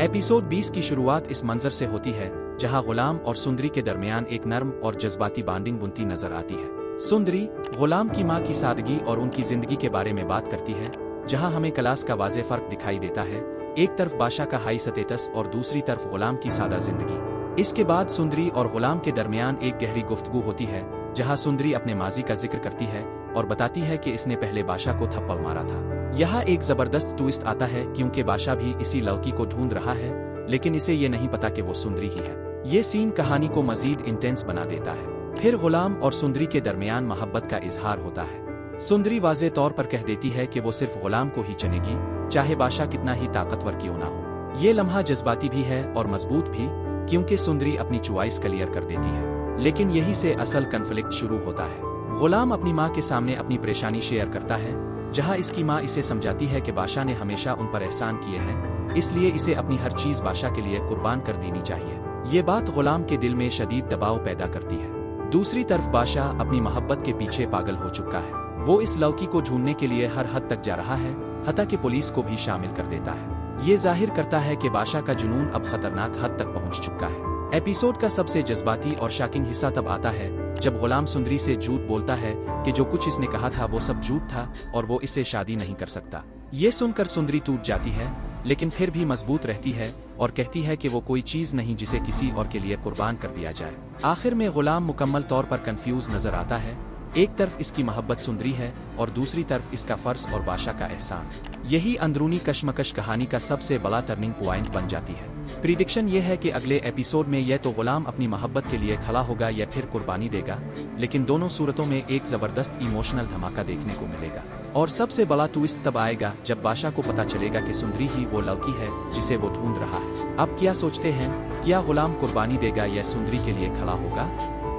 Episode 20 की शुरुआत इस मंजर से होती है जहां गुलाम और सुंदरी के दरमियान एक नर्म और जज्बाती बॉन्डिंग बुनती नजर आती है। सुंदरी गुलाम की मां की सादगी और उनकी जिंदगी के बारे में बात करती है, जहां हमें क्लास का वाज़ेह फर्क दिखाई देता है। एक तरफ बादशाह का हाई स्टेटस और दूसरी तरफ गुलाम की सादा जिंदगी। इसके बाद सुंदरी और गुलाम के दरमियान एक गहरी गुफ्तगू होती है, जहां सुंदरी अपने माजी का जिक्र करती है और बताती है कि इसने पहले बादशाह को थप्पड़ मारा था। यहाँ एक जबरदस्त ट्विस्ट आता है क्योंकि बादशाह भी इसी लड़की को ढूंढ रहा है, लेकिन इसे ये नहीं पता कि वो सुंदरी ही है। ये सीन कहानी को मजीद इंटेंस बना देता है। फिर गुलाम और सुंदरी के दरमियान मोहब्बत का इजहार होता है। सुंदरी वाज़ेह तौर पर कह देती है कि वो सिर्फ गुलाम को ही चुनेगी, चाहे बादशाह कितना ही ताकतवर क्यों ना हो। ये लम्हा जज्बाती भी है और मजबूत भी, क्योंकि सुंदरी अपनी चॉइस क्लियर कर देती है। लेकिन यही से असल कन्फ्लिक्ट शुरू होता है। गुलाम अपनी माँ के सामने अपनी परेशानी शेयर करता है, जहाँ इसकी माँ इसे समझाती है कि बादशाह ने हमेशा उन पर एहसान किए हैं, इसलिए इसे अपनी हर चीज बादशाह के लिए कुर्बान कर देनी चाहिए। ये बात गुलाम के दिल में शदीद दबाव पैदा करती है। दूसरी तरफ बादशाह अपनी मोहब्बत के पीछे पागल हो चुका है। वो इस लड़की को ढूंढने के लिए हर हद तक जा रहा है, हत्ता कि पुलिस को भी शामिल कर देता है। ये जाहिर करता है कि बादशाह का जुनून अब खतरनाक हद तक पहुंच चुका है। एपिसोड का सबसे जज्बाती और शॉकिंग हिस्सा तब आता है जब गुलाम सुंदरी से झूठ बोलता है कि जो कुछ इसने कहा था वो सब झूठ था और वो इससे शादी नहीं कर सकता। ये सुनकर सुंदरी टूट जाती है, लेकिन फिर भी मजबूत रहती है और कहती है कि वो कोई चीज नहीं जिसे किसी और के लिए कुर्बान कर दिया जाए। आखिर में गुलाम मुकम्मल तौर पर कंफ्यूज नजर आता है। एक तरफ इसकी मोहब्बत सुंदरी है और दूसरी तरफ इसका फर्ज और बादशाह का एहसान। यही अंदरूनी कश्मकश कहानी का सबसे बड़ा टर्निंग पॉइंट बन जाती है। प्रिडिक्शन ये है कि अगले एपिसोड में यह तो गुलाम अपनी मोहब्बत के लिए खड़ा होगा या फिर कुर्बानी देगा, लेकिन दोनों सूरतों में एक जबरदस्त इमोशनल धमाका देखने को मिलेगा। और सबसे बड़ा ट्विस्ट तब आएगा जब बादशाह को पता चलेगा कि सुंदरी ही वो लड़की है जिसे वो ढूंढ रहा है। अब क्या सोचते हैं, क्या गुलाम कुर्बानी देगा या सुंदरी के लिए खड़ा होगा?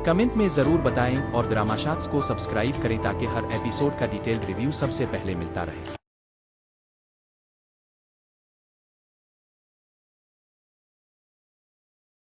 कमेंट में जरूर बताएं और ड्रामा शॉट्स को सब्सक्राइब करें ताकि हर एपिसोड का डिटेल्ड रिव्यू सबसे पहले मिलता रहे।